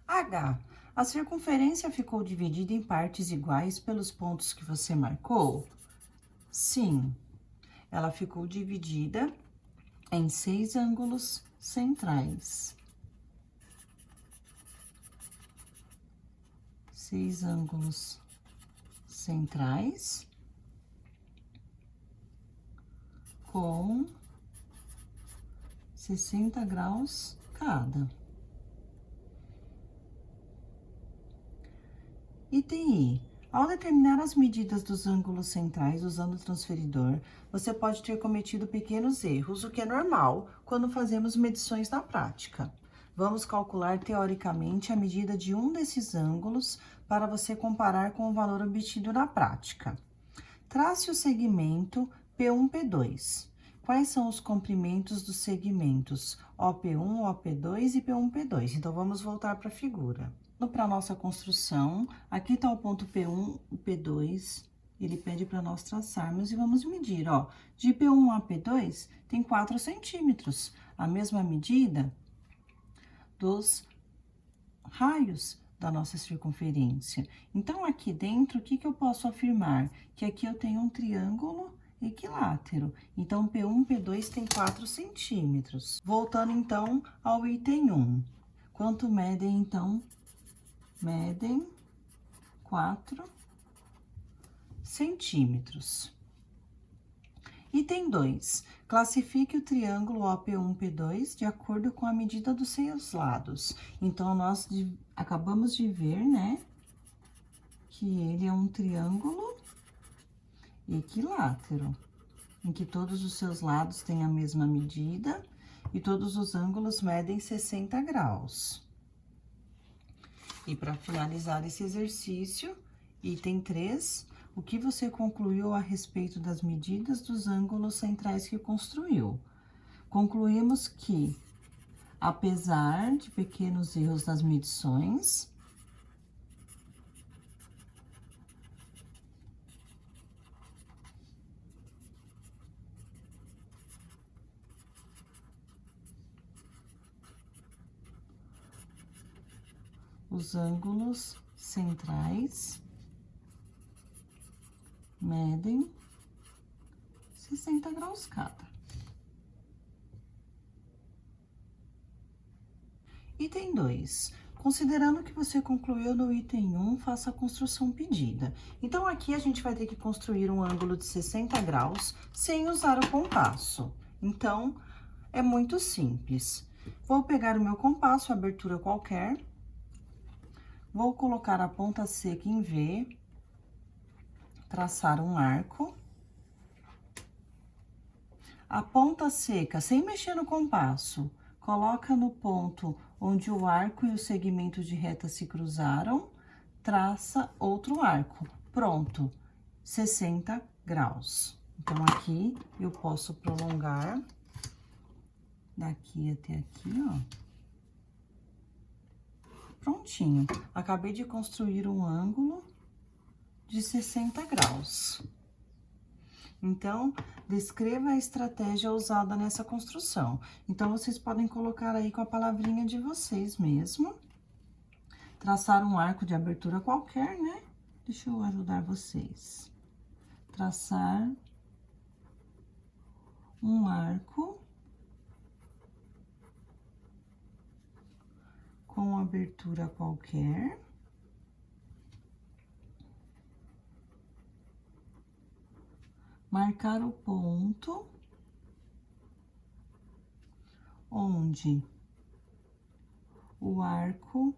H. A circunferência ficou dividida em partes iguais pelos pontos que você marcou? Sim, ela ficou dividida em 6 ângulos centrais. 6 ângulos centrais com 60 graus cada. Item I. Ao determinar as medidas dos ângulos centrais usando o transferidor, você pode ter cometido pequenos erros, o que é normal quando fazemos medições na prática. Vamos calcular teoricamente a medida de um desses ângulos para você comparar com o valor obtido na prática. Trace o segmento P1, P2. Quais são os comprimentos dos segmentos OP1, OP2 e P1, P2? Então, vamos voltar para a figura. Para a nossa construção, aqui está o ponto P1 e P2, ele pede para nós traçarmos e vamos medir, ó. De P1 a P2 tem 4 centímetros, a mesma medida dos raios da nossa circunferência. Então, aqui dentro, o que eu posso afirmar? Que aqui eu tenho um triângulo equilátero. Então, P1, P2 tem 4 centímetros. Voltando, então, ao item 1. Quanto medem, então? Medem 4 centímetros. Item 2. Classifique o triângulo OP1, P2 de acordo com a medida dos seus lados. Então, nós acabamos de ver, né, que ele é um triângulo equilátero, em que todos os seus lados têm a mesma medida e todos os ângulos medem 60 graus. E para finalizar esse exercício, item 3, o que você concluiu a respeito das medidas dos ângulos centrais que construiu? Concluímos que, apesar de pequenos erros nas medições, os ângulos centrais medem 60 graus cada. Item 2. Considerando que você concluiu no item 1, faça a construção pedida. Então, aqui a gente vai ter que construir um ângulo de 60 graus sem usar o compasso. Então, é muito simples. Vou pegar o meu compasso, abertura qualquer. Vou colocar a ponta seca em V, traçar um arco. A ponta seca, sem mexer no compasso, coloca no ponto onde o arco e o segmento de reta se cruzaram, traça outro arco. Pronto, 60 graus. Então, aqui eu posso prolongar daqui até aqui, ó. Prontinho. Acabei de construir um ângulo de 60 graus. Então, descreva a estratégia usada nessa construção. Então, vocês podem colocar aí com a palavrinha de vocês mesmo. Traçar um arco de abertura qualquer, né? Deixa eu ajudar vocês. Traçar um arco com abertura qualquer. Marcar o ponto onde o arco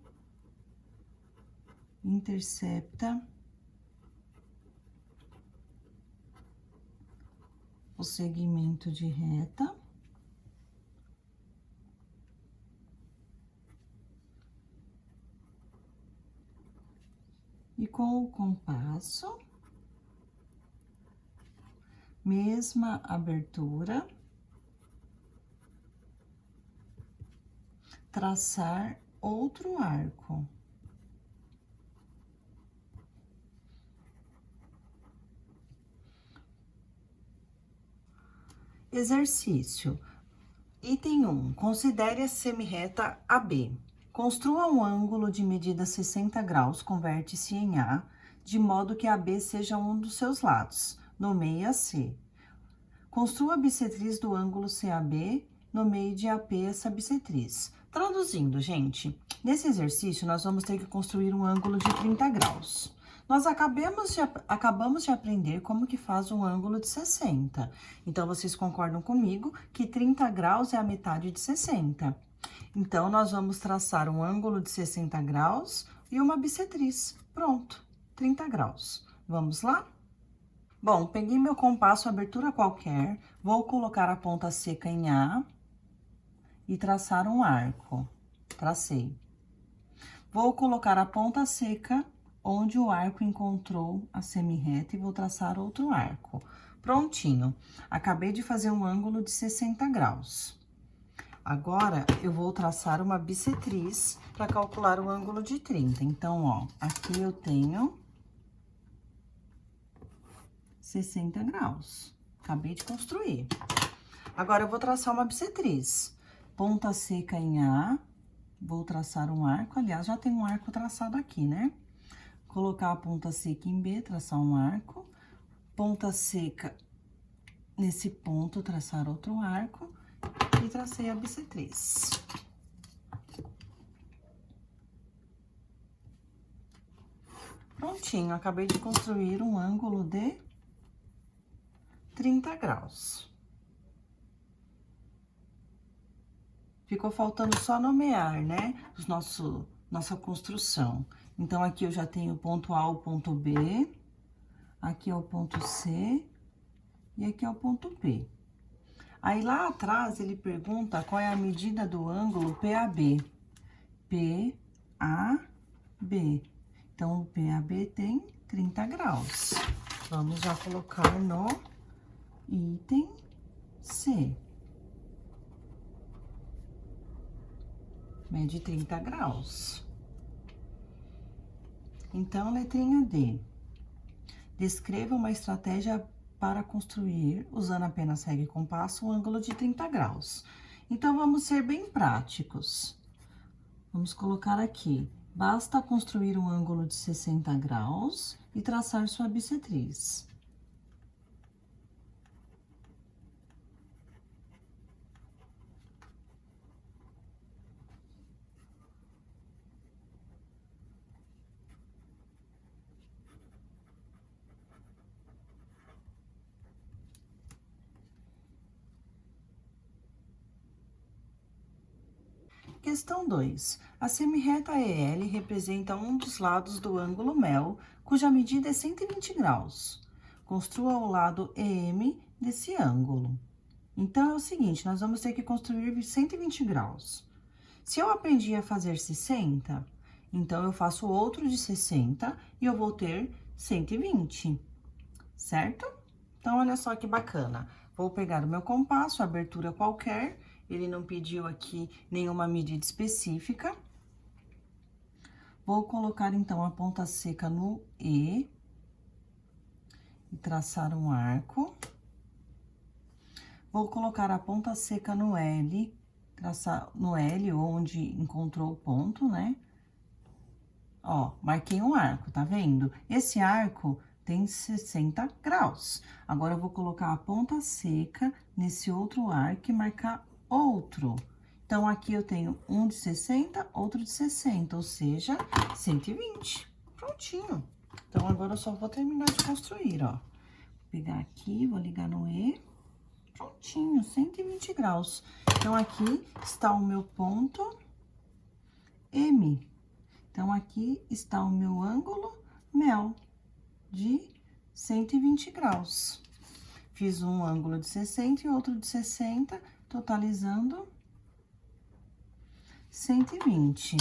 intercepta o segmento de reta. E com o compasso, mesma abertura, traçar outro arco. Exercício. Item 1. Considere a semirreta AB. Construa um ângulo de medida 60 graus com vértice em A, de modo que AB seja um dos seus lados. Nomeie a C. Construa a bissetriz do ângulo CAB, nomeie de AP essa bissetriz. Traduzindo, gente, nesse exercício nós vamos ter que construir um ângulo de 30 graus. Nós acabamos de aprender como que faz um ângulo de 60. Então, vocês concordam comigo que 30 graus é a metade de 60. Então, nós vamos traçar um ângulo de 60 graus e uma bissetriz. Pronto, 30 graus. Vamos lá? Bom, peguei meu compasso, abertura qualquer, vou colocar a ponta seca em A e traçar um arco. Tracei. Vou colocar a ponta seca onde o arco encontrou a semi-reta e vou traçar outro arco. Prontinho. Acabei de fazer um ângulo de 60 graus. Agora, eu vou traçar uma bissetriz para calcular o ângulo de 30. Então, ó, aqui eu tenho 60 graus. Acabei de construir. Agora, eu vou traçar uma bissetriz. Ponta seca em A, vou traçar um arco. Aliás, já tem um arco traçado aqui, né? Colocar a ponta seca em B, traçar um arco. Ponta seca nesse ponto, traçar outro arco. E tracei a bissetriz. Prontinho, acabei de construir um ângulo de 30 graus. Ficou faltando só nomear, né? Nossa construção. Então, aqui eu já tenho o ponto A, o ponto B. Aqui é o ponto C. E aqui é o ponto P. Aí, lá atrás, ele pergunta qual é a medida do ângulo PAB. PAB. Então, o PAB tem 30 graus. Vamos já colocar no item C. Mede 30 graus. Então, letrinha D. Descreva uma estratégia para construir, usando apenas régua e compasso, um ângulo de 30 graus. Então, vamos ser bem práticos. Vamos colocar aqui. Basta construir um ângulo de 60 graus e traçar sua bissetriz. Questão 2. A semirreta EL representa um dos lados do ângulo MEL, cuja medida é 120 graus. Construa o lado EM desse ângulo. Então, é o seguinte, nós vamos ter que construir 120 graus. Se eu aprendi a fazer 60, então eu faço outro de 60 e eu vou ter 120, certo? Então, olha só que bacana. Vou pegar o meu compasso, abertura qualquer. Ele não pediu aqui nenhuma medida específica. Vou colocar, então, a ponta seca no E. E traçar um arco. Vou colocar a ponta seca no L. Traçar no L, onde encontrou o ponto, né? Ó, marquei um arco, tá vendo? Esse arco tem 60 graus. Agora, eu vou colocar a ponta seca nesse outro arco e marcar outro. Então, aqui eu tenho um de 60, outro de 60, ou seja, 120. Prontinho. Então, agora eu só vou terminar de construir, ó. Vou pegar aqui, vou ligar no E. Prontinho, 120 graus. Então, aqui está o meu ponto M. Então, aqui está o meu ângulo MEL de 120 graus. Fiz um ângulo de 60 e outro de 60, totalizando 120.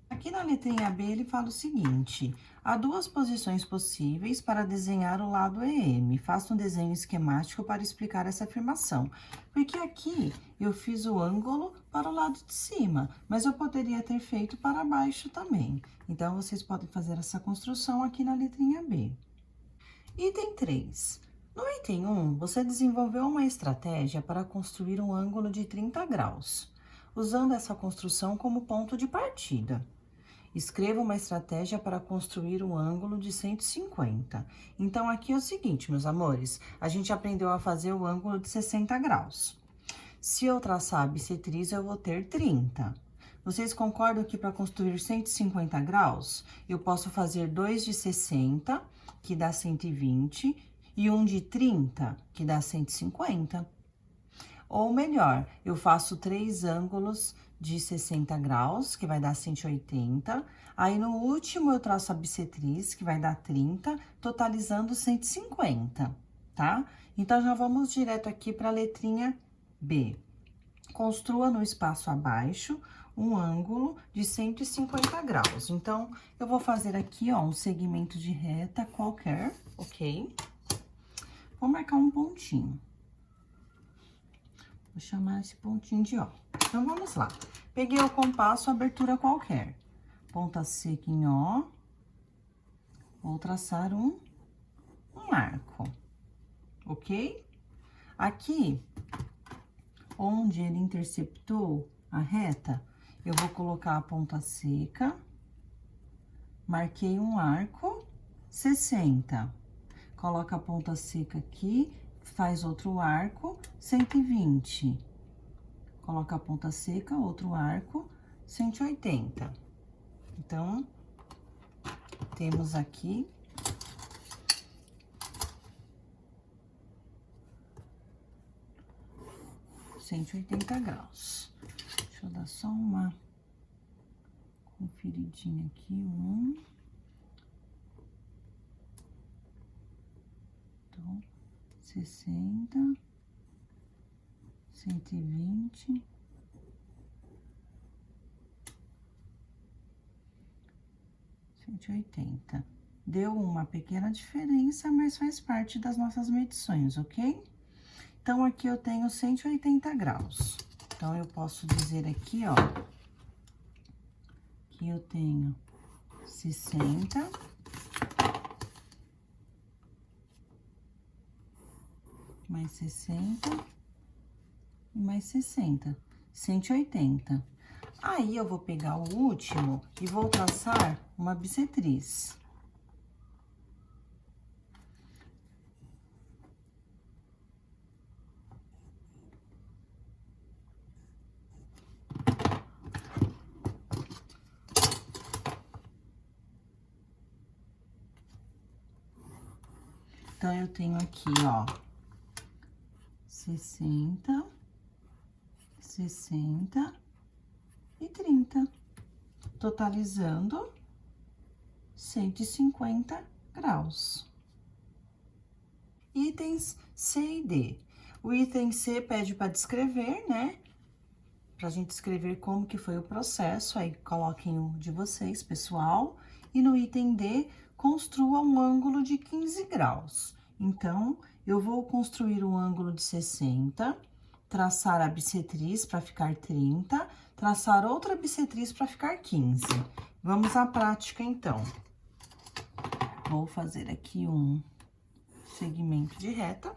Aqui na letrinha B, ele fala o seguinte: há duas posições possíveis para desenhar o lado EM. Faça um desenho esquemático para explicar essa afirmação. Porque aqui eu fiz o ângulo para o lado de cima, mas eu poderia ter feito para baixo também. Então, vocês podem fazer essa construção aqui na letrinha B. Item 3. No item 1, você desenvolveu uma estratégia para construir um ângulo de 30 graus. usando essa construção como ponto de partida. Escreva uma estratégia para construir um ângulo de 150. Então, aqui é o seguinte, meus amores, a gente aprendeu a fazer o ângulo de 60 graus. Se eu traçar a bissetriz, eu vou ter 30. Vocês concordam que para construir 150 graus, eu posso fazer dois de 60, que dá 120, e um de 30, que dá 150? Ou melhor, eu faço 3 ângulos de 60 graus, que vai dar 180. Aí, no último, eu traço a bissetriz, que vai dar 30, totalizando 150, tá? Então, já vamos direto aqui para a letrinha B. Construa no espaço abaixo um ângulo de 150 graus. Então, eu vou fazer aqui, ó, um segmento de reta qualquer, ok? Vou marcar um pontinho. Vou chamar esse pontinho de ó. Então, vamos lá. Peguei o compasso, abertura qualquer. Ponta seca em ó. Vou traçar um arco, ok? Aqui, onde ele interceptou a reta, eu vou colocar a ponta seca. Marquei um arco, 60. Coloca a ponta seca aqui, faz outro arco, 120. Coloca a ponta seca, outro arco, 180. Então, temos aqui 180 graus. Deixa eu dar só uma conferidinha aqui, Então, 60, 120, 180. Deu uma pequena diferença, mas faz parte das nossas medições, ok? Então, aqui eu tenho 180 graus. Então, eu posso dizer aqui, ó, que eu tenho 60... mais 60 e mais 60, 180. Aí, eu vou pegar o último e vou traçar uma bissetriz. Então, eu tenho aqui, ó, 60, 60 e 30, totalizando 150 graus. Itens C e D. O item C pede para descrever, né? Pra gente escrever como que foi o processo, aí coloquem o de vocês, pessoal. E no item D, construa um ângulo de 15 graus. Então, eu vou construir um ângulo de 60, traçar a bissetriz para ficar 30, traçar outra bissetriz para ficar 15. Vamos à prática, então. Vou fazer aqui um segmento de reta.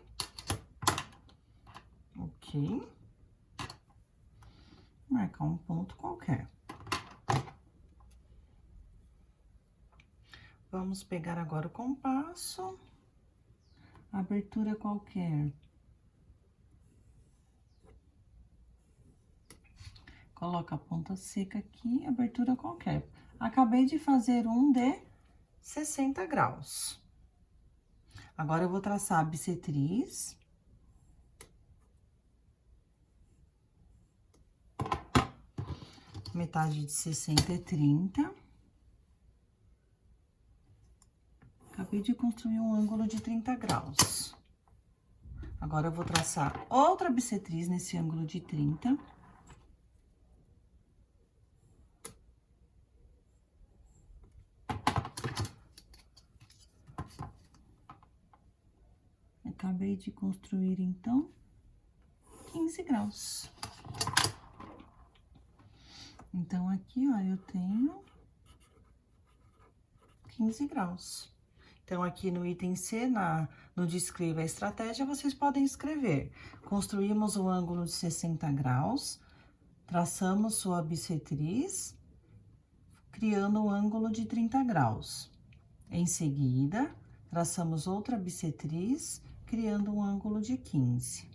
Ok. Marcar um ponto qualquer. Vamos pegar agora o compasso. Abertura qualquer. Coloca a ponta seca aqui, abertura qualquer. Acabei de fazer um de 60 graus. Agora, eu vou traçar a bissetriz. Metade de 60 é 30. Acabei de construir um ângulo de 30 graus. Agora, eu vou traçar outra bissetriz nesse ângulo de 30. Acabei de construir, então, 15 graus. Então, aqui, ó, eu tenho 15 graus. Então, aqui no item C, no Descreva a Estratégia, vocês podem escrever. Construímos um ângulo de 60 graus, Traçamos sua bissetriz, criando um ângulo de 30 graus. Em seguida, traçamos outra bissetriz, criando um ângulo de 15.